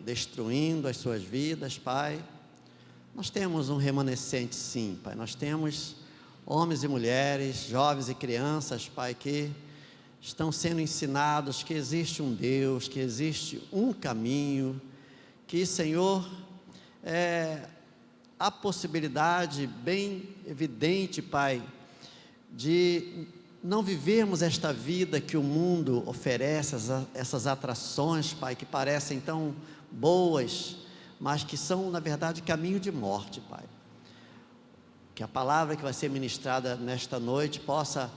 destruindo as suas vidas, Pai. Nós temos um remanescente, sim, Pai. Nós temos homens e mulheres, jovens e crianças, Pai, que estão sendo ensinados que existe um Deus, que existe um caminho, que, Senhor, há possibilidade bem evidente, Pai, de não vivermos esta vida que o mundo oferece, essas atrações, Pai, que parecem tão boas, mas que são, na verdade, caminho de morte, Pai. Que a palavra que vai ser ministrada nesta noite possa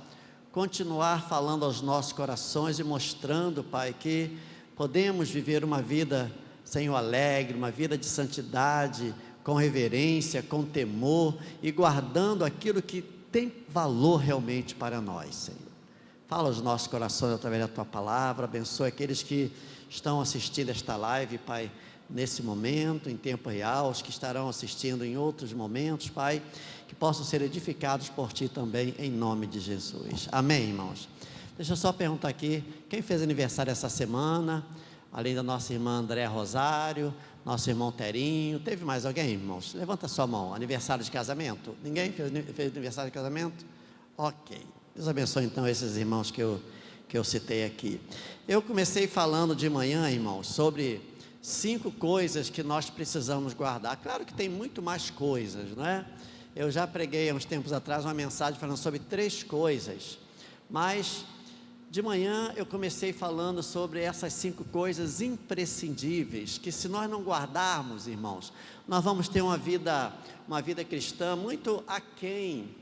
continuar falando aos nossos corações e mostrando, Pai, que podemos viver uma vida, Senhor, alegre, uma vida de santidade, com reverência, com temor e guardando aquilo que tem valor realmente para nós, Senhor. Fala aos nossos corações através da Tua palavra, abençoe aqueles que estão assistindo esta live, Pai, nesse momento, em tempo real, os que estarão assistindo em outros momentos, Pai, que possam ser edificados por Ti também, em nome de Jesus. Amém, irmãos? Deixa eu só perguntar aqui, quem fez aniversário essa semana, além da nossa irmã Andréa Rosário, nosso irmão Terinho, teve mais alguém, irmãos? Levanta sua mão. Aniversário de casamento? Ninguém fez aniversário de casamento? Ok, Deus abençoe então esses irmãos que eu citei aqui. Eu comecei falando de manhã, irmãos, sobre 5 coisas que nós precisamos guardar. Claro que tem muito mais coisas, não é? Eu já preguei há uns tempos atrás uma mensagem falando sobre 3 coisas, mas de manhã eu comecei falando sobre essas 5 coisas imprescindíveis, que se nós não guardarmos, irmãos, nós vamos ter uma vida cristã muito aquém,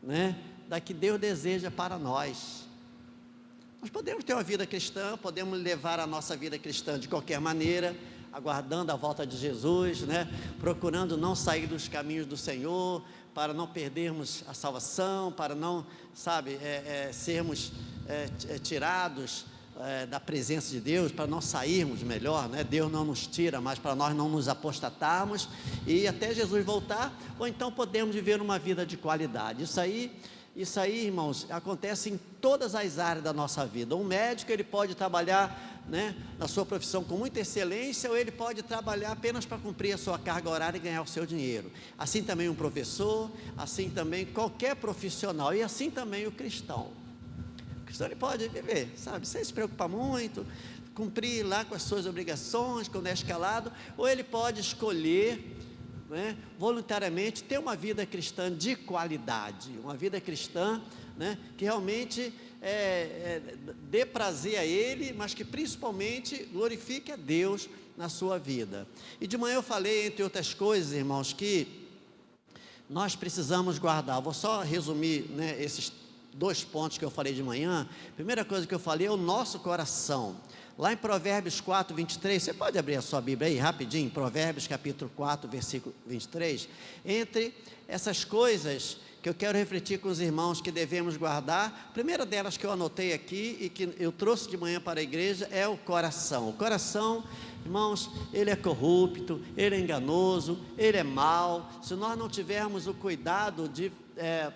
né, da que Deus deseja para nós. Nós podemos ter uma vida cristã, podemos levar a nossa vida cristã de qualquer maneira, aguardando a volta de Jesus, né, procurando não sair dos caminhos do Senhor, para não perdermos a salvação, para não, sermos tirados da presença de Deus, para não sairmos melhor, né? Deus não nos tira, mas para nós não nos apostatarmos e até Jesus voltar, ou então podemos viver uma vida de qualidade. Isso aí, irmãos, acontece em todas as áreas da nossa vida. Um médico, ele pode trabalhar, né, na sua profissão com muita excelência, ou ele pode trabalhar apenas para cumprir a sua carga horária e ganhar o seu dinheiro. Assim também um professor, assim também qualquer profissional, e assim também o cristão. O cristão, ele pode viver, sem se preocupar muito, cumprir lá com as suas obrigações, quando é escalado, ou ele pode escolher, né, voluntariamente ter uma vida cristã de qualidade, uma vida cristã, né, que realmente dê prazer a Ele, mas que principalmente glorifique a Deus na sua vida. E de manhã eu falei, entre outras coisas, irmãos, que nós precisamos guardar. Vou só resumir, né, esses 2 pontos que eu falei de manhã. Primeira coisa que eu falei é o nosso coração. Lá em Provérbios 4, 23, você pode abrir a sua Bíblia aí rapidinho, Provérbios capítulo 4, versículo 23, entre essas coisas que eu quero refletir com os irmãos que devemos guardar, a primeira delas que eu anotei aqui e que eu trouxe de manhã para a igreja é o coração. O coração, irmãos, ele é corrupto, ele é enganoso, ele é mau. Se nós não tivermos o cuidado de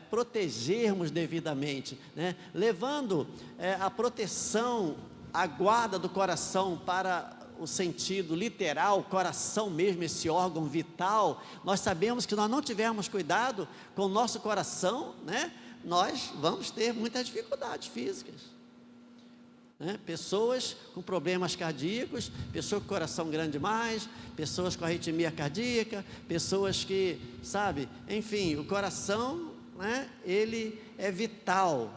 protegermos devidamente, né, levando a proteção, a guarda do coração para o sentido literal, o coração mesmo, esse órgão vital, nós sabemos que nós não tivermos cuidado com o nosso coração, né, nós vamos ter muitas dificuldades físicas, né? Pessoas com problemas cardíacos, pessoas com coração grande demais, pessoas com arritmia cardíaca, pessoas que, enfim, o coração, né, ele é vital,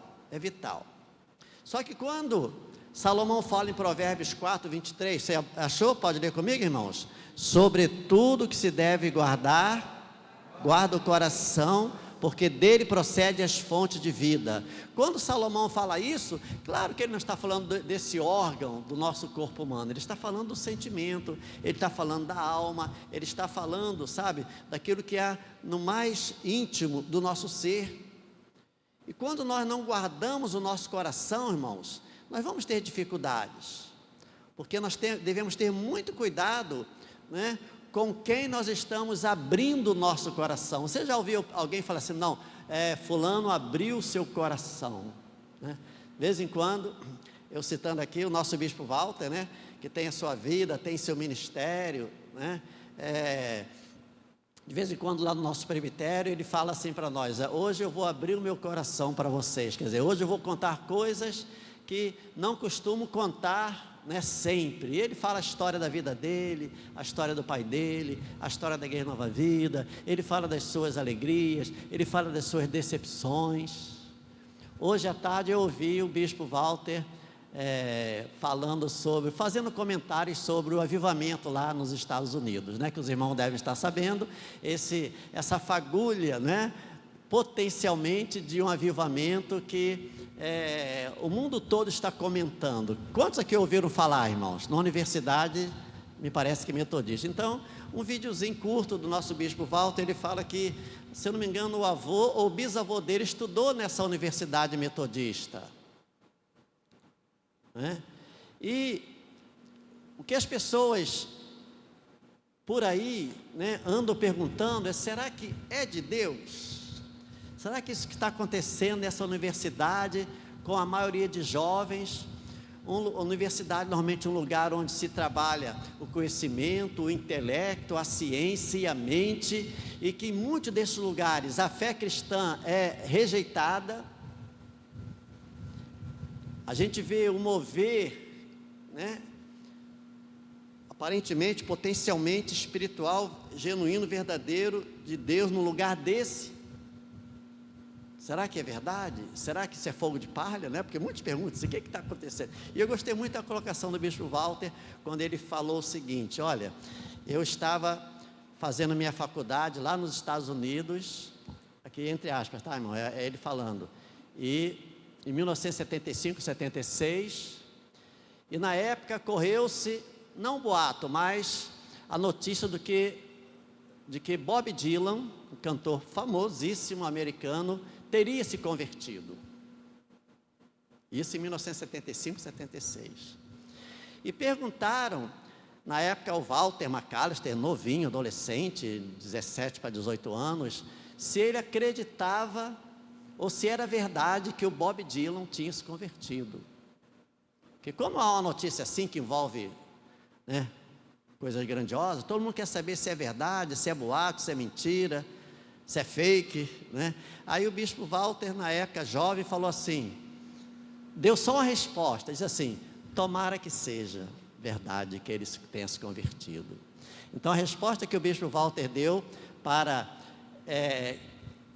Só que quando Salomão fala em Provérbios 4, 23, você achou? Pode ler comigo, irmãos? Sobre tudo que se deve guardar, guarda o coração, porque dele procede as fontes de vida. Quando Salomão fala isso, claro que ele não está falando desse órgão do nosso corpo humano, ele está falando do sentimento, ele está falando da alma, ele está falando, daquilo que é no mais íntimo do nosso ser. E quando nós não guardamos o nosso coração, irmãos, nós vamos ter dificuldades, porque nós devemos ter muito cuidado, né, com quem nós estamos abrindo o nosso coração. Você já ouviu alguém falar assim, não, fulano abriu o seu coração, né? De vez em quando, eu citando aqui o nosso bispo Walter, né, que tem a sua vida, tem seu ministério, né? De vez em quando lá no nosso presbitério ele fala assim para nós: hoje eu vou abrir o meu coração para vocês, quer dizer, hoje eu vou contar coisas que não costumo contar, né, sempre. E ele fala a história da vida dele, a história do pai dele, a história da Igreja Nova Vida, ele fala das suas alegrias, ele fala das suas decepções. Hoje à tarde eu ouvi o bispo Walter fazendo comentários sobre o avivamento lá nos Estados Unidos, né, que os irmãos devem estar sabendo, essa fagulha, né, potencialmente de um avivamento que o mundo todo está comentando. Quantos aqui ouviram falar, irmãos? Na universidade, me parece que metodista. Então, um videozinho curto do nosso bispo Walter, ele fala que, se eu não me engano, o avô ou bisavô dele estudou nessa universidade metodista, né? E o que as pessoas por aí, né, andam perguntando será que é de Deus? Será que isso que está acontecendo nessa universidade, com a maioria de jovens, uma universidade normalmente um lugar onde se trabalha o conhecimento, o intelecto, a ciência e a mente, e que em muitos desses lugares a fé cristã é rejeitada. A gente vê o mover, né, aparentemente, potencialmente espiritual, genuíno, verdadeiro de Deus num lugar desse. Será que é verdade? Será que isso é fogo de palha, né? Porque muitos perguntam, o que está acontecendo? E eu gostei muito da colocação do bispo Walter, quando ele falou o seguinte: olha, eu estava fazendo minha faculdade lá nos Estados Unidos, aqui entre aspas, tá, irmão? É ele falando. E em 1975, 76, e na época correu-se, não um boato, mas a notícia de que Bob Dylan, um cantor famosíssimo americano, teria se convertido. Isso em 1975, 76. E perguntaram, na época, ao Walter McAllister, novinho, adolescente, 17 para 18 anos, se ele acreditava, ou se era verdade que o Bob Dylan tinha se convertido. Porque quando há uma notícia assim, que envolve, né, coisas grandiosas, todo mundo quer saber se é verdade, se é boato, se é mentira, se é fake, né? Aí o bispo Walter, na época jovem, falou assim, deu só uma resposta, diz assim: tomara que seja verdade que ele tenha se convertido. Então a resposta que o bispo Walter deu para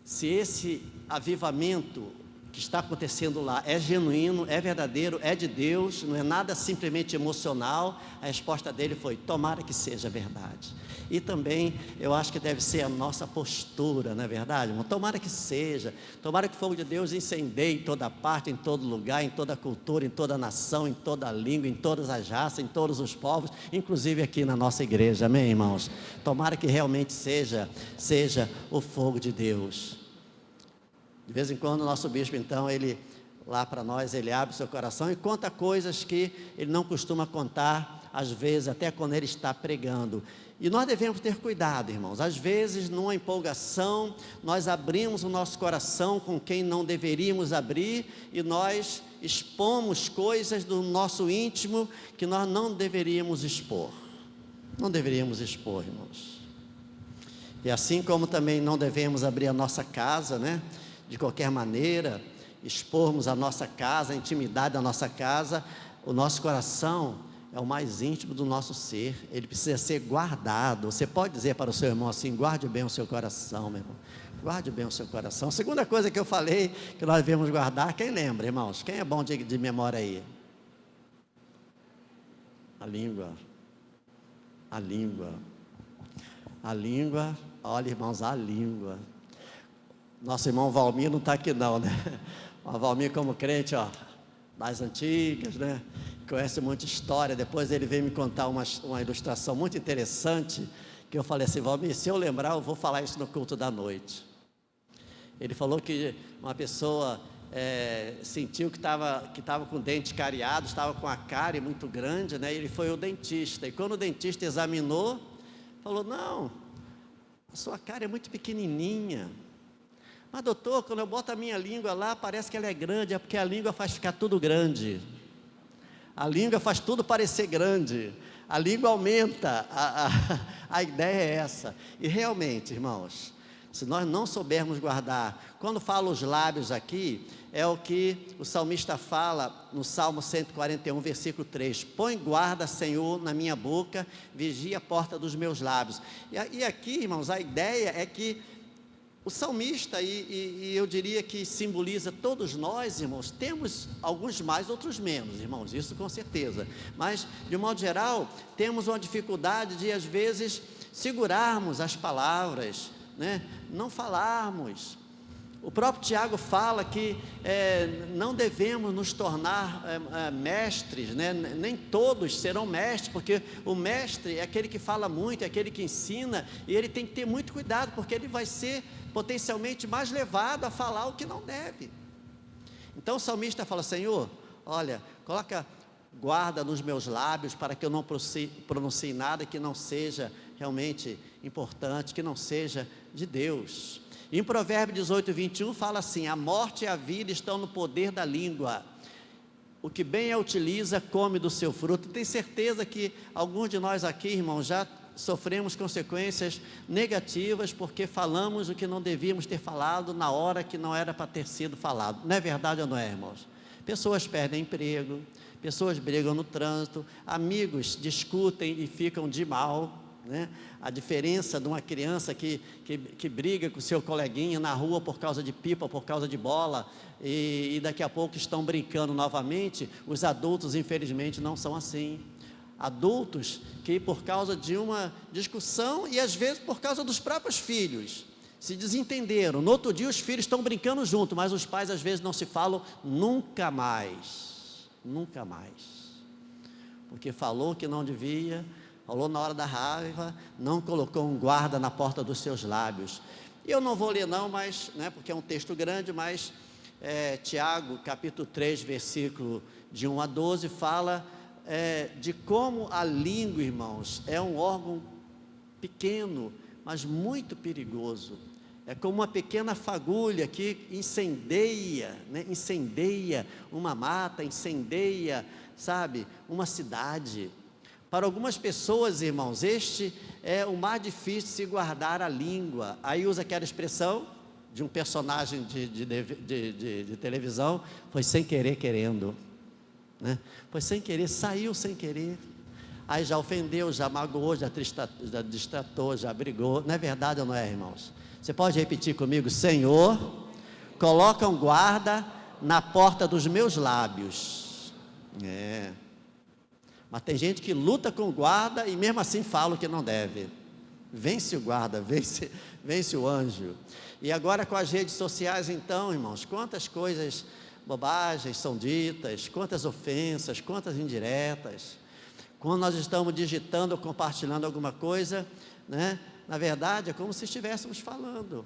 se esse avivamento que está acontecendo lá é genuíno, é verdadeiro, é de Deus, não é nada simplesmente emocional, a resposta dele foi: tomara que seja verdade. E também eu acho que deve ser a nossa postura, não é verdade, irmão? Tomara que seja, tomara que o fogo de Deus incendeie em toda parte, em todo lugar, em toda cultura, em toda nação, em toda língua, em todas as raças, em todos os povos, inclusive aqui na nossa igreja, amém, irmãos? Tomara que realmente seja o fogo de Deus. De vez em quando o nosso bispo, então, ele lá para nós, ele abre o seu coração e conta coisas que ele não costuma contar, às vezes, até quando ele está pregando. E nós devemos ter cuidado, irmãos. Às vezes, numa empolgação, nós abrimos o nosso coração com quem não deveríamos abrir, e nós expomos coisas do nosso íntimo que nós não deveríamos expor. Não deveríamos expor, irmãos. E assim como também não devemos abrir a nossa casa, né? De qualquer maneira, expormos a nossa casa, a intimidade da nossa casa, o nosso coração é o mais íntimo do nosso ser, ele precisa ser guardado. Você pode dizer para o seu irmão assim: guarde bem o seu coração, meu irmão, guarde bem o seu coração. A segunda coisa que eu falei que nós devemos guardar, quem lembra, irmãos? Quem é bom de memória aí? A língua, olha, irmãos, a língua. Nosso irmão Valmir não está aqui não, né? O Valmir, como crente, ó, das antigas, né? Conhece muita história. Depois ele veio me contar uma ilustração muito interessante, que eu falei assim: Valmir, se eu lembrar, eu vou falar isso no culto da noite. Ele falou que uma pessoa sentiu que estava com o dente cariado, estava com a cárie muito grande, né? E ele foi ao dentista, e quando o dentista examinou, falou: não, a sua cárie é muito pequenininha. Mas doutor, quando eu boto a minha língua lá, parece que ela é grande, é porque a língua faz ficar tudo grande. A língua faz tudo parecer grande, a língua aumenta, a ideia é essa. E realmente, irmãos, se nós não soubermos guardar, quando fala os lábios aqui, é o que o salmista fala no Salmo 141, versículo 3: põe guarda, Senhor, na minha boca, vigia a porta dos meus lábios. E aqui, irmãos, a ideia é que o salmista, e eu diria que simboliza todos nós, irmãos, temos alguns mais, outros menos, irmãos, isso com certeza, mas de um modo geral, temos uma dificuldade de às vezes segurarmos as palavras, né? Não falarmos. O próprio Tiago fala que não devemos nos tornar mestres, né? Nem todos serão mestres, porque o mestre é aquele que fala muito, é aquele que ensina, e ele tem que ter muito cuidado, porque ele vai ser potencialmente mais levado a falar o que não deve. Então o salmista fala: Senhor, olha, coloca guarda nos meus lábios, para que eu não pronuncie nada que não seja realmente importante, que não seja de Deus. Em Provérbios 18, 21 fala assim: a morte e a vida estão no poder da língua, o que bem a utiliza come do seu fruto. Tenho certeza que alguns de nós aqui, irmãos, já sofremos consequências negativas porque falamos o que não devíamos ter falado na hora que não era para ter sido falado. Não é verdade ou não é, irmãos? Pessoas perdem emprego, pessoas brigam no trânsito, amigos discutem e ficam de mal, né? A diferença de uma criança que briga com o seu coleguinha na rua por causa de pipa, por causa de bola, e daqui a pouco estão brincando novamente. Os adultos, infelizmente, não são assim. Adultos que, por causa de uma discussão, e às vezes por causa dos próprios filhos, se desentenderam. No outro dia os filhos estão brincando junto, mas os pais às vezes não se falam nunca mais, porque falou que não devia, falou na hora da raiva, não colocou um guarda na porta dos seus lábios. E eu não vou ler não, mas, né, porque é um texto grande, mas Tiago, capítulo 3, versículo de 1 a 12, fala de como a língua, irmãos, é um órgão pequeno, mas muito perigoso. É como uma pequena fagulha que incendeia, né? Incendeia uma mata, incendeia, sabe, uma cidade. Para algumas pessoas, irmãos, este é o mais difícil de se guardar a língua. Aí usa aquela expressão de um personagem de televisão: foi sem querer querendo, né? Foi sem querer, saiu sem querer. Aí já ofendeu, já magoou, já distratou, já brigou. Não é verdade ou não é, irmãos? Você pode repetir comigo: Senhor, coloca um guarda na porta dos meus lábios. Mas tem gente que luta com o guarda e mesmo assim fala o que não deve. Vence o guarda, vence o anjo. E agora com as redes sociais, então, irmãos, quantas coisas, bobagens são ditas, quantas ofensas, quantas indiretas. Quando nós estamos digitando ou compartilhando alguma coisa, né, na verdade é como se estivéssemos falando,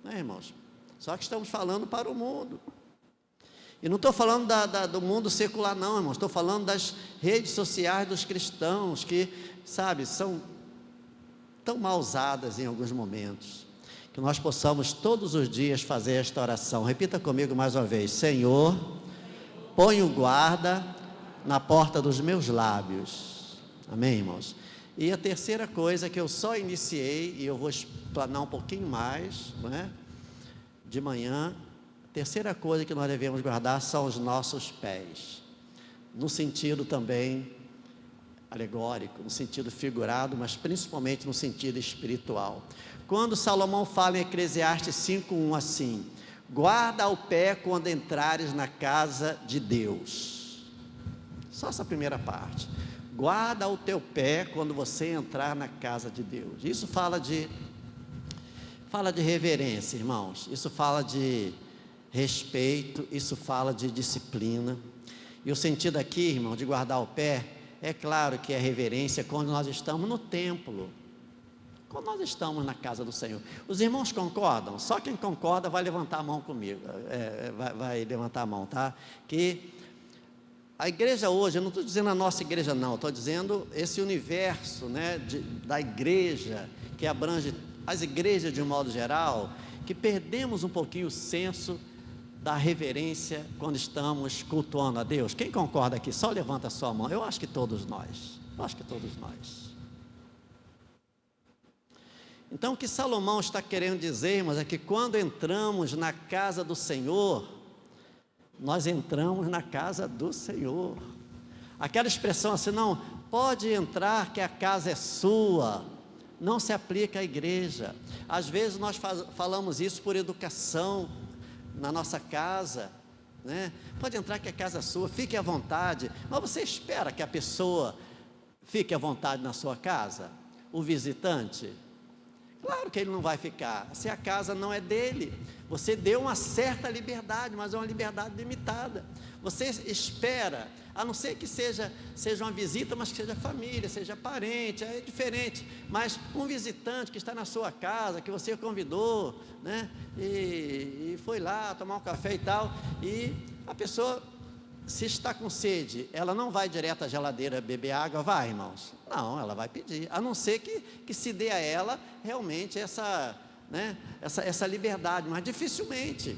né, irmãos? Só que estamos falando para o mundo. E não estou falando do mundo secular não, irmãos, estou falando das redes sociais dos cristãos, que, sabe, são tão mal usadas em alguns momentos. Que nós possamos todos os dias fazer esta oração. Repita comigo mais uma vez: Senhor, põe o guarda na porta dos meus lábios. Amém, irmãos? E a terceira coisa que eu só iniciei, e eu vou explanar um pouquinho mais, né, de manhã. A terceira coisa que nós devemos guardar são os nossos pés, no sentido também alegórico, no sentido figurado, mas principalmente no sentido espiritual. Quando Salomão fala em Eclesiastes 5:1 assim: guarda o pé quando entrares na casa de Deus. Só essa primeira parte: guarda o teu pé quando você entrar na casa de Deus. Isso fala de reverência, irmãos. Isso fala de respeito, isso fala de disciplina. E o sentido aqui, irmão, de guardar o pé, é claro que é reverência quando nós estamos no templo, quando nós estamos na casa do Senhor. Os irmãos concordam? Só quem concorda vai levantar a mão comigo, vai levantar a mão, tá? Que a igreja hoje, eu não estou dizendo a nossa igreja não, estou dizendo esse universo, né, da igreja, que abrange as igrejas de um modo geral, que perdemos um pouquinho o senso da reverência quando estamos cultuando a Deus? Quem concorda aqui? Só levanta a sua mão. Eu acho que todos nós. Então, o que Salomão está querendo dizer, irmãos, é que quando entramos na casa do Senhor, nós entramos na casa do Senhor. Aquela expressão assim, não, pode entrar que a casa é sua, não se aplica à igreja. Às vezes nós falamos isso por educação, na nossa casa, né? Pode entrar que a casa é sua, fique à vontade. Mas você espera que a pessoa fique à vontade na sua casa? O visitante? Claro que ele não vai ficar, se a casa não é dele. Você deu uma certa liberdade, mas é uma liberdade limitada. Você espera, a não ser que seja uma visita, mas que seja família, seja parente, é diferente. Mas um visitante que está na sua casa, que você convidou, né, e foi lá tomar um café e tal, e a pessoa, se está com sede, ela não vai direto à geladeira beber água, vai, irmãos? Não, ela vai pedir, a não ser que se dê a ela realmente essa liberdade, mas dificilmente,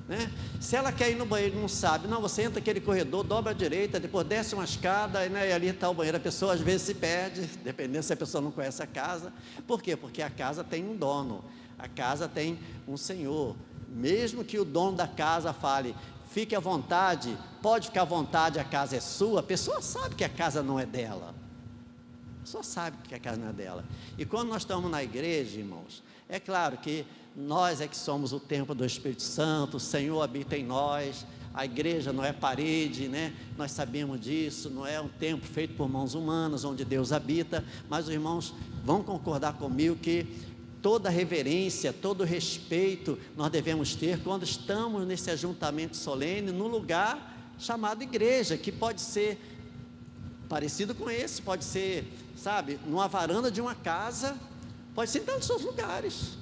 né? Se ela quer ir no banheiro e não sabe, não, você entra aquele corredor, dobra à direita, depois desce uma escada, né, e ali está o banheiro. A pessoa às vezes se perde, dependendo se a pessoa não conhece a casa. Por quê? Porque a casa tem um dono, a casa tem um senhor. Mesmo que o dono da casa fale, fique à vontade, pode ficar à vontade, a casa é sua, a pessoa sabe que a casa não é dela. A pessoa sabe que a casa não é dela. E quando nós estamos na igreja, irmãos, é claro que nós é que somos o templo do Espírito Santo, o Senhor habita em nós, a igreja não é parede, né? Nós sabemos disso, não é um templo feito por mãos humanas, onde Deus habita, mas os irmãos vão concordar comigo que toda reverência, todo respeito nós devemos ter quando estamos nesse ajuntamento solene, num lugar chamado igreja, que pode ser parecido com esse, pode ser, sabe, numa varanda de uma casa, pode ser em tantos outros lugares.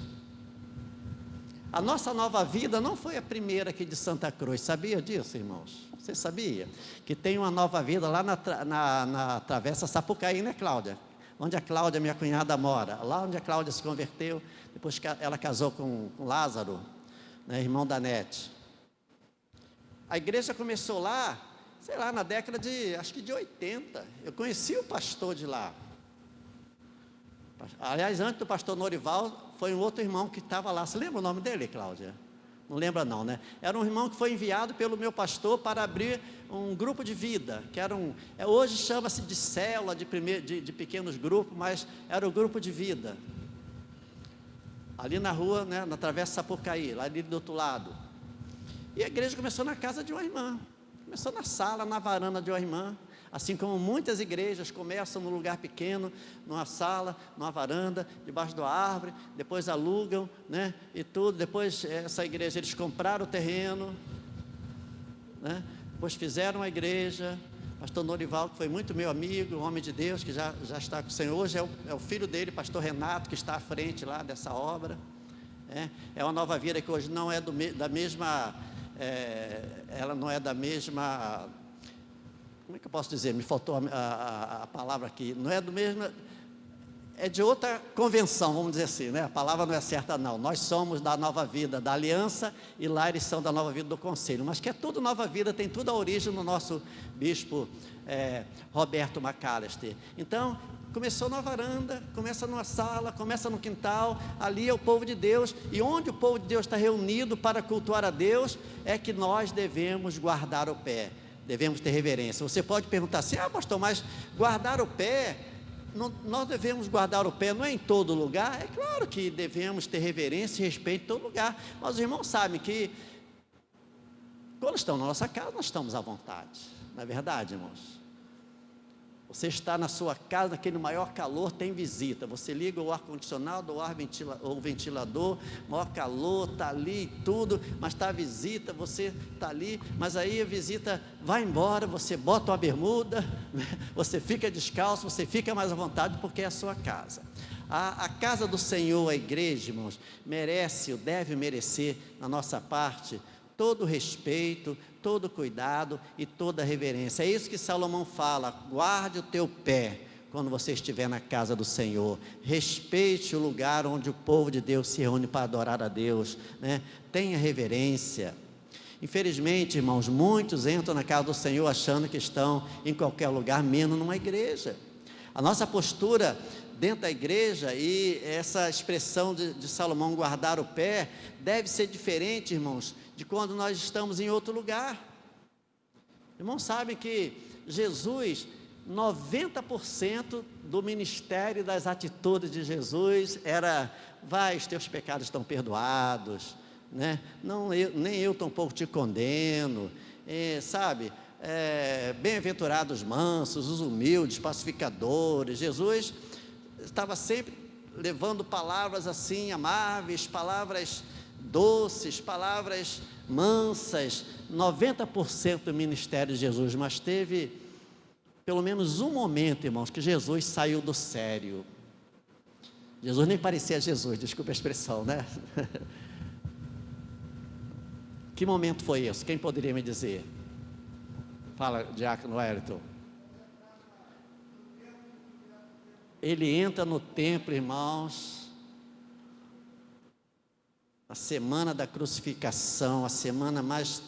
A nossa nova vida não foi a primeira aqui de Santa Cruz, sabia disso, irmãos? Você sabia? Que tem uma nova vida lá na Travessa Sapucaí, né, Cláudia? Onde a Cláudia, minha cunhada, mora, lá onde a Cláudia se converteu, depois que ela casou com Lázaro, né, irmão da Nete. A igreja começou lá, sei lá, na década acho que de 80, eu conheci o pastor de lá. Aliás, antes do pastor Norival, foi um outro irmão que estava lá. Você lembra o nome dele, Cláudia? Não lembra não, né? Era um irmão que foi enviado pelo meu pastor para abrir um grupo de vida, que era hoje chama-se de célula, de pequenos grupos, mas era o grupo de vida. Ali na rua, né, na Travessa Sapucaí, lá ali do outro lado. E a igreja começou na casa de uma irmã, começou na sala, na varanda de uma irmã. Assim como muitas igrejas começam num lugar pequeno, numa sala, numa varanda, debaixo da árvore, depois alugam, né, e tudo. Depois essa igreja, eles compraram o terreno, né, depois fizeram a igreja. Pastor Norival, que foi muito meu amigo, um homem de Deus, que já está com o Senhor, hoje é o filho dele, pastor Renato, que está à frente lá dessa obra. É uma nova vida que hoje não é da mesma, ela não é da mesma... Como é que eu posso dizer? Me faltou a palavra aqui. Não é do mesmo, é de outra convenção, vamos dizer assim, né? A palavra não é certa não. Nós somos da Nova Vida, da Aliança, e lá eles são da Nova Vida do Conselho. Mas que é tudo Nova Vida, tem tudo a origem no nosso bispo Roberto Macalister. Então, começou na varanda, começa numa sala, começa no quintal, ali é o povo de Deus, e onde o povo de Deus está reunido para cultuar a Deus, é que nós devemos guardar o pé. Devemos ter reverência. Você pode perguntar assim, pastor, mas guardar o pé, nós devemos guardar o pé, não é em todo lugar? É claro que devemos ter reverência e respeito em todo lugar, mas os irmãos sabem que, quando estão na nossa casa, nós estamos à vontade, não é verdade, irmãos? Você está na sua casa, naquele maior calor, tem visita, você liga o ar-condicionado ou o ventilador, maior calor, está ali tudo, mas está a visita, você está ali, mas aí a visita vai embora, você bota uma bermuda, você fica descalço, você fica mais à vontade, porque é a sua casa. A casa do Senhor, a igreja, irmãos, merece ou deve merecer, na nossa parte, todo o respeito, todo o cuidado e toda a reverência. É isso que Salomão fala: guarde o teu pé quando você estiver na casa do Senhor, respeite o lugar onde o povo de Deus se reúne para adorar a Deus, né? Tenha reverência. Infelizmente, irmãos, muitos entram na casa do Senhor achando que estão em qualquer lugar, menos numa igreja. A nossa postura dentro da igreja, e essa expressão de Salomão, guardar o pé, deve ser diferente, irmãos, de quando nós estamos em outro lugar. Irmãos, sabem que Jesus, 90% do ministério, das atitudes de Jesus era: vai, os teus pecados estão perdoados, né? Não, nem eu tampouco te condeno, sabe? Bem-aventurados mansos, os humildes, pacificadores. Jesus estava sempre levando palavras assim amáveis, palavras doces, palavras mansas. 90% do ministério de Jesus, mas teve pelo menos um momento, irmãos, que Jesus saiu do sério. Jesus nem parecia Jesus, desculpa a expressão, né? Que momento foi esse? Quem poderia me dizer? Fala, diácono Wellington. Ele entra no templo, irmãos, a semana da crucificação, a semana mais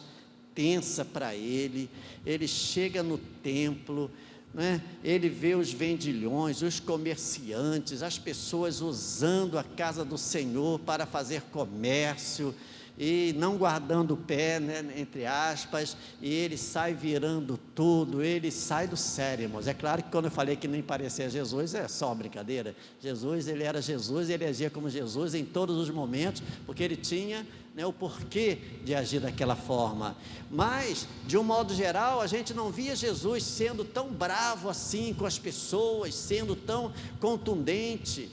tensa para ele. Ele chega no templo, né? Ele vê os vendilhões, os comerciantes, as pessoas usando a casa do Senhor para fazer comércio, e não guardando o pé, né, entre aspas, e ele sai virando tudo, ele sai do sério, irmãos. É claro que quando eu falei que nem parecia Jesus, é só uma brincadeira. Jesus, ele era Jesus, ele agia como Jesus em todos os momentos, porque ele tinha, né, o porquê de agir daquela forma. Mas, de um modo geral, a gente não via Jesus sendo tão bravo assim com as pessoas, sendo tão contundente.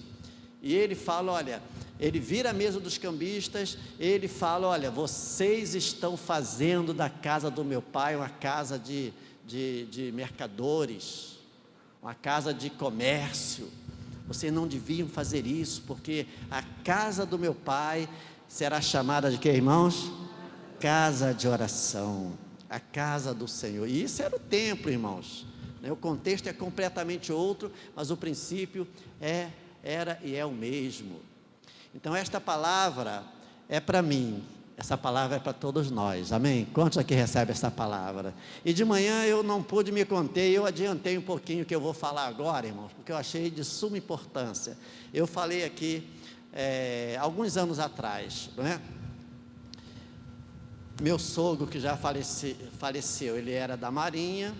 E ele fala, olha, ele vira a mesa dos cambistas, ele fala, olha, vocês estão fazendo da casa do meu pai uma casa de mercadores, uma casa de comércio. Vocês não deviam fazer isso, porque a casa do meu pai será chamada de quê, irmãos? Casa de oração, a casa do Senhor. E isso era o templo, irmãos, né? O contexto é completamente outro, mas o princípio era e é o mesmo. Então esta palavra é para mim, essa palavra é para todos nós, amém? Quantos aqui recebem essa palavra? E de manhã eu não pude me conter, eu adiantei um pouquinho o que eu vou falar agora, irmãos, porque eu achei de suma importância. Eu falei aqui, alguns anos atrás, não é? Meu sogro, que já faleceu, ele era da Marinha,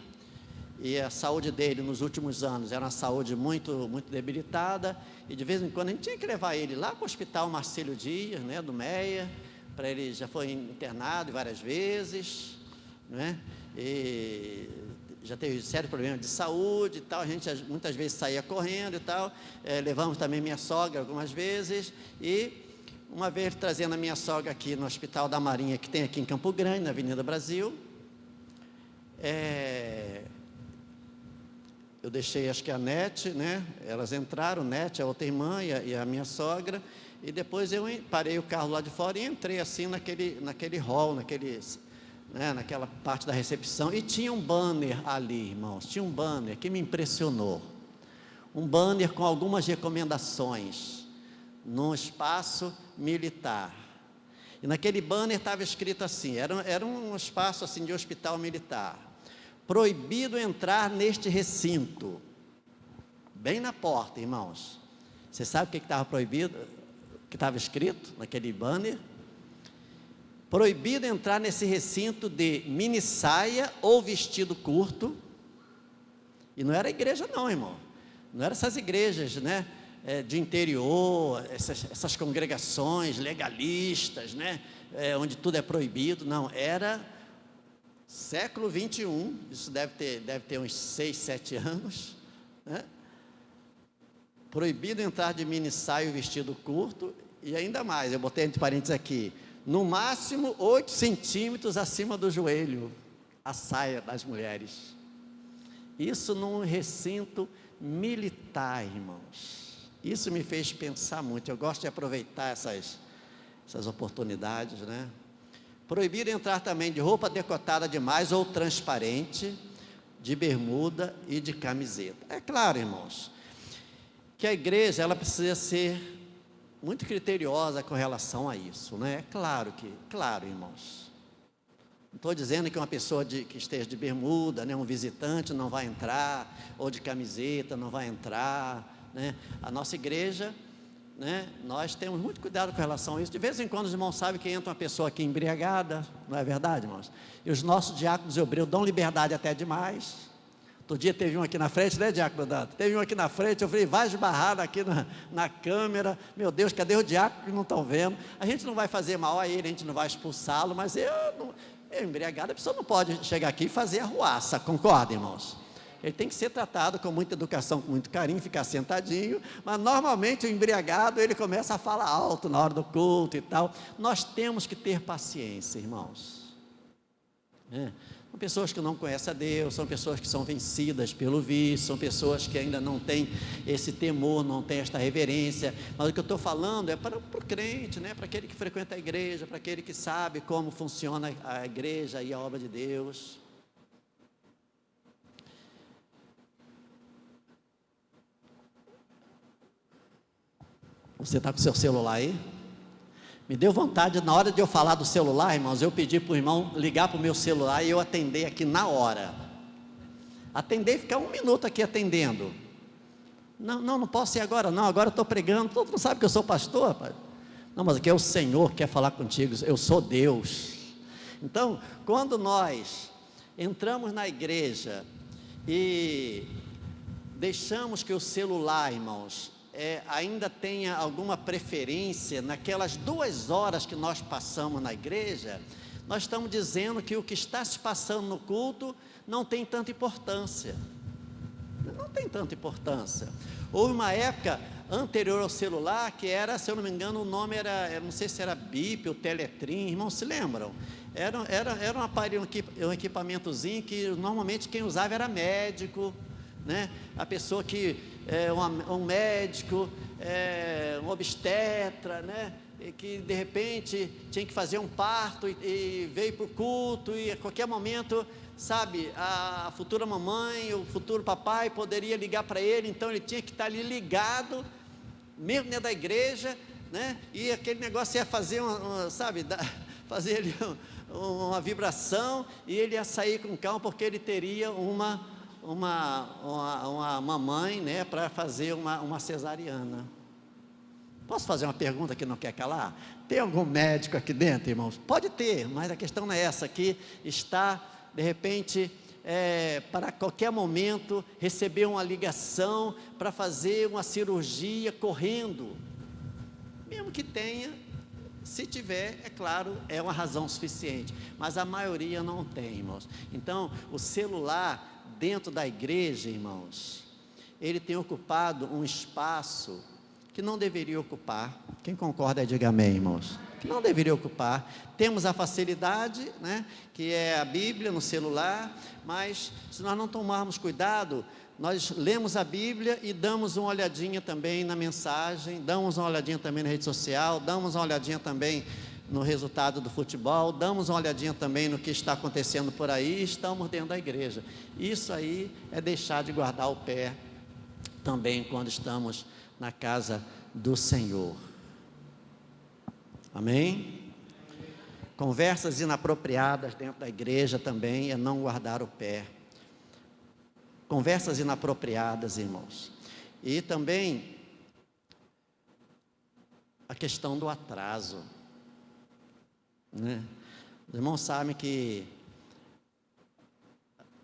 e a saúde dele nos últimos anos era uma saúde muito, muito debilitada, e de vez em quando a gente tinha que levar ele lá para o hospital Marcílio Dias, né, do Meia, para ele, já foi internado várias vezes, né, e já teve sérios problemas de saúde e tal, a gente muitas vezes saía correndo e tal, levamos também minha sogra algumas vezes, e uma vez trazendo a minha sogra aqui no Hospital da Marinha, que tem aqui em Campo Grande, na Avenida Brasil, eu deixei, acho que a Nete, né? Elas entraram, Nete, a outra irmã e a minha sogra, e depois eu parei o carro lá de fora e entrei assim naquele hall, né, naquela parte da recepção, e tinha um banner ali, irmãos, tinha um banner que me impressionou, um banner com algumas recomendações, num espaço militar, e naquele banner estava escrito assim, era um espaço assim de hospital militar: proibido entrar neste recinto, bem na porta, irmãos. Você sabe o que estava proibido, que estava escrito naquele banner? Proibido entrar nesse recinto de mini saia ou vestido curto. E não era igreja não, irmão, não eram essas igrejas, né, de interior, essas congregações legalistas, né, onde tudo é proibido. Não, era século 21, isso deve ter uns 6, 7 anos, né? Proibido entrar de mini saia e vestido curto, e ainda mais, eu botei entre parênteses aqui, no máximo 8 centímetros acima do joelho, a saia das mulheres. Isso num recinto militar, irmãos. Isso me fez pensar muito. Eu gosto de aproveitar essas oportunidades, né? Proibido entrar também de roupa decotada demais ou transparente, de bermuda e de camiseta. É claro, irmãos, que a igreja, ela precisa ser muito criteriosa com relação a isso, né? É claro, irmãos, Não estou dizendo que uma pessoa que esteja de bermuda, né, um visitante não vai entrar, ou de camiseta não vai entrar, né? A nossa igreja, né, nós temos muito cuidado com relação a isso. De vez em quando os irmãos sabem que entra uma pessoa aqui embriagada, não é verdade, irmãos? E os nossos diáconos e obreiros dão liberdade até demais. Outro dia teve um aqui na frente, né, diácono Dado? Teve um aqui na frente, eu falei, vai esbarrar aqui na câmera, meu Deus, cadê o diácono que não estão vendo? A gente não vai fazer mal a ele, a gente não vai expulsá-lo, mas embriagado, a pessoa não pode chegar aqui e fazer arruaça, concorda, irmãos? Ele tem que ser tratado com muita educação, com muito carinho, ficar sentadinho, mas normalmente o embriagado, ele começa a falar alto na hora do culto e tal. Nós temos que ter paciência, irmãos, né? São pessoas que não conhecem a Deus, são pessoas que são vencidas pelo vício, são pessoas que ainda não têm esse temor, não têm esta reverência, mas o que eu estou falando é para o crente, né? Para aquele que frequenta a igreja, para aquele que sabe como funciona a igreja e a obra de Deus. Você está com o seu celular aí? Me deu vontade, na hora de eu falar do celular, irmãos, eu pedi para o irmão ligar para o meu celular e eu atender aqui na hora. Atender e ficar 1 minuto aqui atendendo. Não posso ir agora não, agora eu estou pregando, todo mundo sabe que eu sou pastor, rapaz. Não, mas aqui é o Senhor que quer falar contigo, eu sou Deus. Então, quando nós entramos na igreja e deixamos que o celular, irmãos, ainda tenha alguma preferência naquelas 2 horas que nós passamos na igreja, nós estamos dizendo que o que está se passando no culto não tem tanta importância. Não tem tanta importância. Houve uma época anterior ao celular que era, se eu não me engano, o nome era, não sei se era Bip ou Teletrim, irmãos, se lembram? Era um aparelho, um equipamentozinho que normalmente quem usava era médico, né? A pessoa que um médico, um obstetra, né? E que de repente tinha que fazer um parto e veio para o culto e a qualquer momento, sabe, a futura mamãe, o futuro papai poderia ligar para ele, então ele tinha que estar ali ligado, mesmo dentro da igreja, né? E aquele negócio ia fazer fazer ali uma vibração e ele ia sair com calma porque ele teria uma mamãe, né, para fazer uma cesariana. Posso fazer uma pergunta que não quer calar? Tem algum médico aqui dentro, irmãos? Pode ter, mas a questão não é essa, que está, de repente, para qualquer momento, receber uma ligação para fazer uma cirurgia correndo, mesmo que tenha, se tiver, é claro, é uma razão suficiente, mas a maioria não tem, irmãos. Então, o celular dentro da igreja, irmãos, ele tem ocupado um espaço que não deveria ocupar. Quem concorda, diga amém, irmãos. Que não deveria ocupar. Temos a facilidade, né, que é a Bíblia no celular, mas se nós não tomarmos cuidado, nós lemos a Bíblia e damos uma olhadinha também na mensagem, damos uma olhadinha também na rede social, damos uma olhadinha também no resultado do futebol, damos uma olhadinha também no que está acontecendo por aí, estamos dentro da igreja. Isso aí é deixar de guardar o pé também quando estamos na casa do Senhor. Amém? Conversas inapropriadas dentro da igreja também é não guardar o pé. Conversas inapropriadas, irmãos. E também a questão do atraso, né? Os irmãos sabem que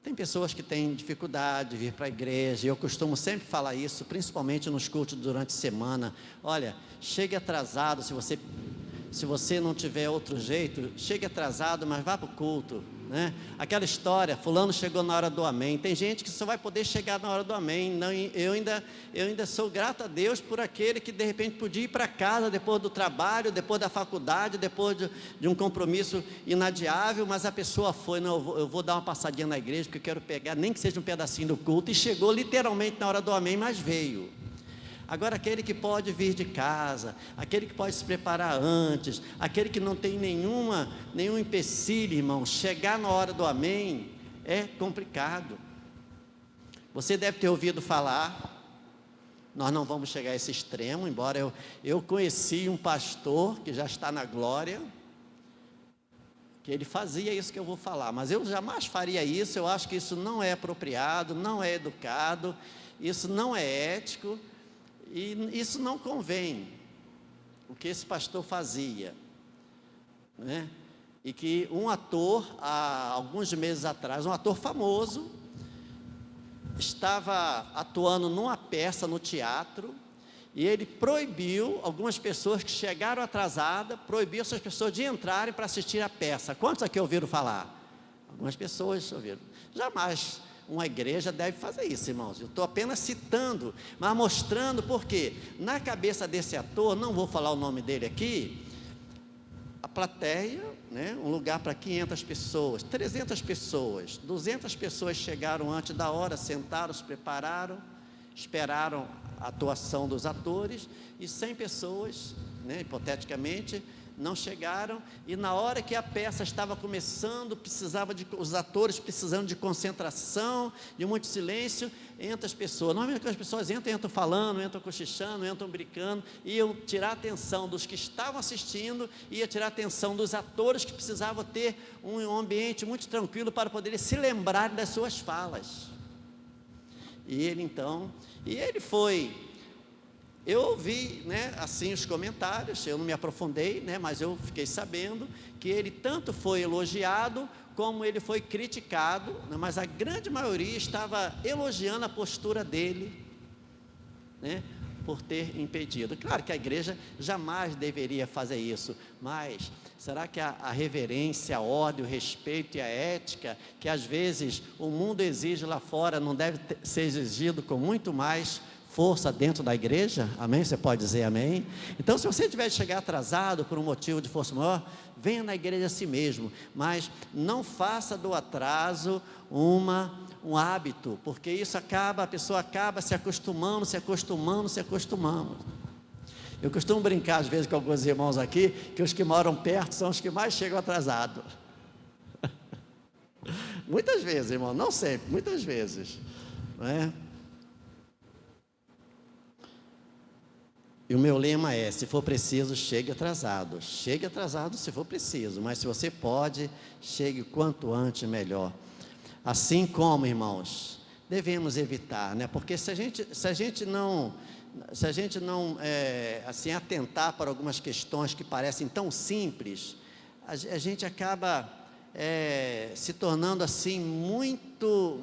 tem pessoas que têm dificuldade de vir para a igreja, e eu costumo sempre falar isso, principalmente nos cultos durante a semana. Olha, chegue atrasado, se você não tiver outro jeito, chegue atrasado, mas vá para o culto, né? Aquela história, fulano chegou na hora do amém. Tem gente que só vai poder chegar na hora do amém. Não, eu ainda sou grato a Deus por aquele que de repente podia ir para casa depois do trabalho, depois da faculdade, depois de um compromisso inadiável, mas a pessoa foi, não, eu vou dar uma passadinha na igreja porque eu quero pegar, nem que seja um pedacinho do culto, e chegou literalmente na hora do amém, mas veio. Agora, aquele que pode vir de casa, aquele que pode se preparar antes, aquele que não tem nenhum empecilho, irmão, chegar na hora do amém é complicado. Você deve ter ouvido falar, nós não vamos chegar a esse extremo, embora eu conheci um pastor que já está na glória, que ele fazia isso que eu vou falar, mas eu jamais faria isso. Eu acho que isso não é apropriado, não é educado, isso não é ético, e isso não convém, o que esse pastor fazia, né? E que um ator, há alguns meses atrás, um ator famoso, estava atuando numa peça no teatro, e ele proibiu algumas pessoas que chegaram atrasadas, proibiu essas pessoas de entrarem para assistir a peça. Quantos aqui ouviram falar? Algumas pessoas ouviram. Jamais uma igreja deve fazer isso, irmãos. Eu estou apenas citando, mas mostrando porque, na cabeça desse ator, não vou falar o nome dele aqui, a plateia, né, um lugar para 500 pessoas, 300 pessoas, 200 pessoas chegaram antes da hora, sentaram, se prepararam, esperaram a atuação dos atores, e 100 pessoas, né, hipoteticamente, não chegaram, e na hora que a peça estava começando, os atores precisando de concentração, de muito silêncio, entram as pessoas. Normalmente as pessoas entram falando, entram cochichando, entram brincando, iam tirar a atenção dos que estavam assistindo, ia tirar a atenção dos atores que precisavam ter um ambiente muito tranquilo para poderem se lembrar das suas falas. E ele foi. Eu ouvi, né, assim os comentários, eu não me aprofundei, né, mas eu fiquei sabendo que ele tanto foi elogiado como ele foi criticado, né, mas a grande maioria estava elogiando a postura dele, né, por ter impedido. Claro que a igreja jamais deveria fazer isso, mas será que a reverência, a ordem, o respeito e a ética, que às vezes o mundo exige lá fora, não deve ser exigido com muito mais força dentro da igreja? Amém? Você pode dizer amém? Então, se você tiver de chegar atrasado por um motivo de força maior, venha na igreja a si mesmo, mas não faça do atraso um hábito, porque isso a pessoa acaba se acostumando. Eu costumo brincar às vezes com alguns irmãos aqui, que os que moram perto são os que mais chegam atrasados. Muitas vezes, irmão, não sempre, muitas vezes, não é? E o meu lema é: se for preciso, chegue atrasado. Chegue atrasado se for preciso, mas se você pode, chegue quanto antes melhor. Assim como, irmãos, devemos evitar, né? Porque se a gente não assim atentar para algumas questões que parecem tão simples, a gente acaba se tornando assim muito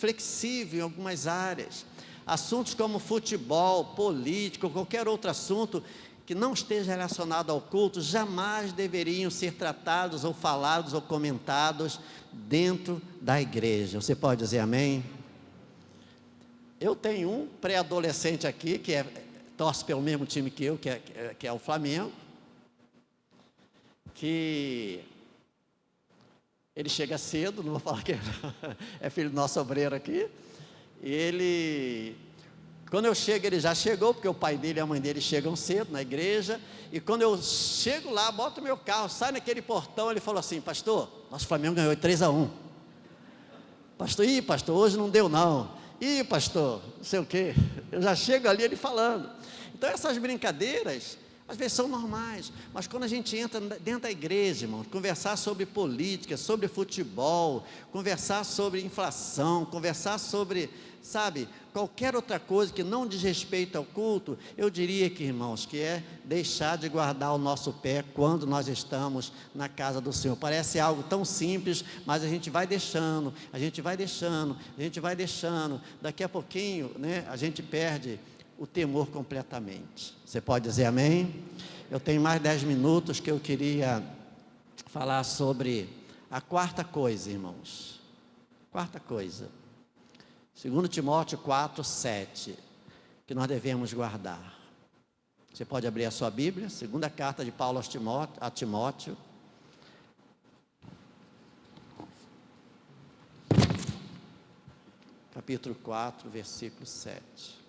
flexível em algumas áreas. Assuntos como futebol, política, ou qualquer outro assunto que não esteja relacionado ao culto, jamais deveriam ser tratados, ou falados, ou comentados dentro da igreja. Você pode dizer amém? Eu tenho um pré-adolescente aqui, que torce pelo mesmo time que eu, que é o Flamengo, que ele chega cedo, não vou falar que é filho do nosso obreiro aqui. E quando eu chego, ele já chegou, porque o pai dele e a mãe dele chegam cedo na igreja, e quando eu chego lá, boto o meu carro, sai naquele portão, ele falou assim: pastor, nosso Flamengo ganhou 3-1. Pastor, hoje não deu não. Pastor, não sei o quê. Eu já chego ali, ele falando. Então essas brincadeiras, às vezes são normais, mas quando a gente entra dentro da igreja, irmão, conversar sobre política, sobre futebol, conversar sobre inflação, conversar sobre, sabe, qualquer outra coisa que não diz respeito ao culto, eu diria que, irmãos, que é deixar de guardar o nosso pé quando nós estamos na casa do Senhor. Parece algo tão simples, mas a gente vai deixando, daqui a pouquinho, né, a gente perde o temor completamente. Você pode dizer amém? Eu tenho mais 10 minutos que eu queria falar sobre a quarta coisa, irmãos. Quarta coisa, 2 Timóteo 4:7, que nós devemos guardar. Você pode abrir a sua Bíblia, segunda carta de Paulo a Timóteo, capítulo 4, versículo 7.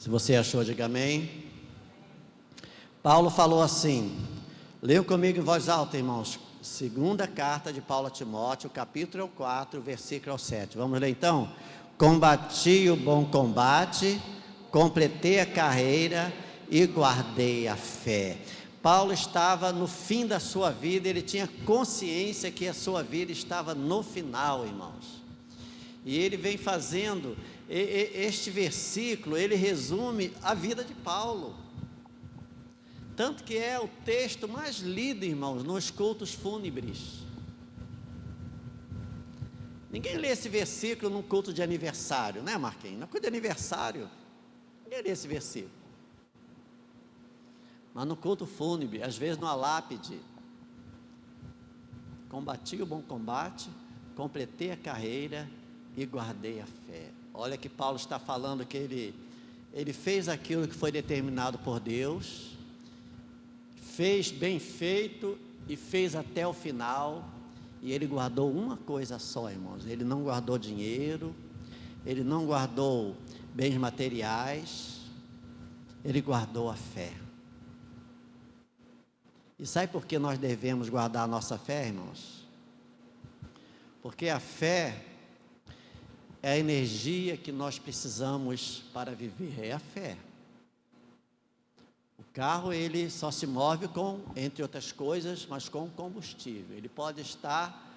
Se você achou, diga amém. Paulo falou assim, leu comigo em voz alta, irmãos, segunda carta de Paulo a Timóteo, capítulo 4, versículo 7. Vamos ler então? Combati o bom combate, completei a carreira e guardei a fé. Paulo estava no fim da sua vida, ele tinha consciência que a sua vida estava no final, irmãos. E ele vem fazendo, este versículo, ele resume a vida de Paulo. Tanto que é o texto mais lido, irmãos, nos cultos fúnebres. Ninguém lê esse versículo num culto de aniversário, né, Marquinhos? No culto de aniversário, ninguém lê esse versículo. Mas no culto fúnebre, às vezes numa lápide, combati o bom combate, completei a carreira e guardei a fé. Olha que Paulo está falando que ele fez aquilo que foi determinado por Deus, fez bem feito e fez até o final, e ele guardou uma coisa só, irmãos, ele não guardou dinheiro, ele não guardou bens materiais, ele guardou a fé. E sabe por que nós devemos guardar a nossa fé, irmãos? Porque a fé é a energia que nós precisamos para viver, é a fé. O carro, ele só se move com, entre outras coisas, mas com combustível. Ele pode estar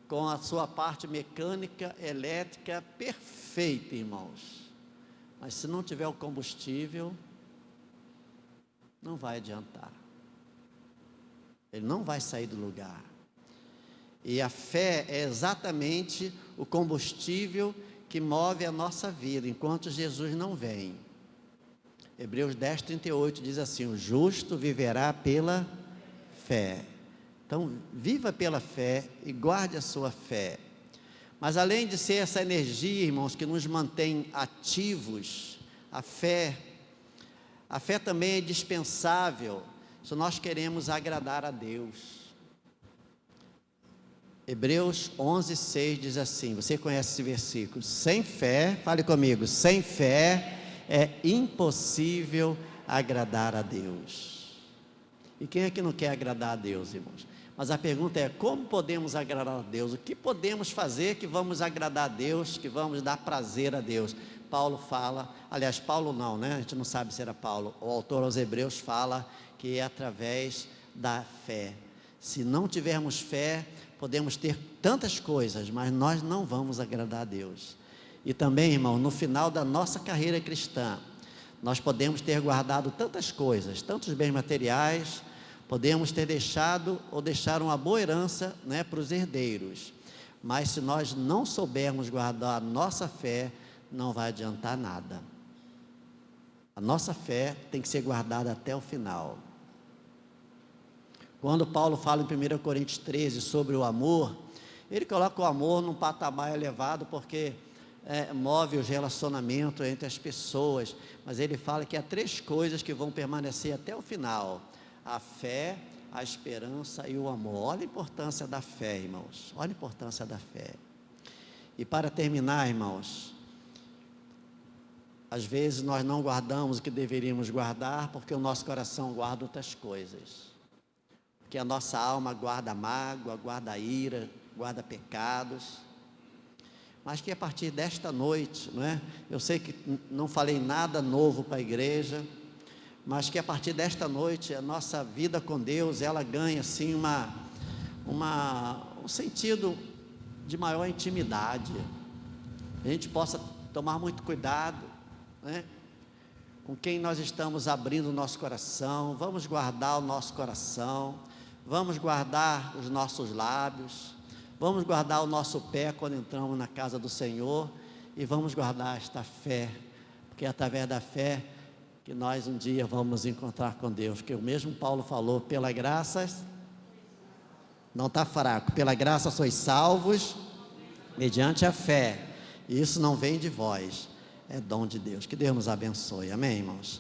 com a sua parte mecânica, elétrica perfeita, irmãos. Mas se não tiver o combustível, não vai adiantar. Ele não vai sair do lugar. E a fé é exatamente o combustível que move a nossa vida, enquanto Jesus não vem. Hebreus 10, 38 diz assim, o justo viverá pela fé. Então, viva pela fé e guarde a sua fé. Mas além de ser essa energia, irmãos, que nos mantém ativos, a fé também é dispensável se nós queremos agradar a Deus. Hebreus 11, 6 diz assim, você conhece esse versículo, sem fé, fale comigo, sem fé é impossível agradar a Deus. E quem é que não quer agradar a Deus, irmãos? Mas a pergunta é, como podemos agradar a Deus? O que podemos fazer que vamos agradar a Deus, que vamos dar prazer a Deus? Paulo fala, aliás, Paulo não, né? A gente não sabe se era Paulo, o autor aos Hebreus fala que é através da fé. Se não tivermos fé, podemos ter tantas coisas, mas nós não vamos agradar a Deus. E também, irmão, no final da nossa carreira cristã, nós podemos ter guardado tantas coisas, tantos bens materiais, podemos ter deixado ou deixar uma boa herança, né, para os herdeiros. Mas se nós não soubermos guardar a nossa fé, não vai adiantar nada. A nossa fé tem que ser guardada até o final. Quando Paulo fala em 1 Coríntios 13 sobre o amor, ele coloca o amor num patamar elevado porque move os relacionamentos entre as pessoas, mas ele fala que há 3 coisas que vão permanecer até o final: a fé, a esperança e o amor. Olha a importância da fé, irmãos, olha a importância da fé. E para terminar, irmãos, às vezes nós não guardamos o que deveríamos guardar, porque o nosso coração guarda outras coisas, porque a nossa alma guarda mágoa, guarda ira, guarda pecados. Mas que a partir desta noite, não é? Eu sei que não falei nada novo para a igreja, mas que a partir desta noite a nossa vida com Deus, ela ganha assim um sentido de maior intimidade. A gente possa tomar muito cuidado, né, com quem nós estamos abrindo o nosso coração. Vamos guardar o nosso coração, vamos guardar os nossos lábios, vamos guardar o nosso pé quando entramos na casa do Senhor, e vamos guardar esta fé, porque é através da fé que nós um dia vamos nos encontrar com Deus, que o mesmo Paulo falou, pela graça, não está fraco, pela graça sois salvos, mediante a fé, e isso não vem de vós, é dom de Deus. Que Deus nos abençoe, amém, irmãos?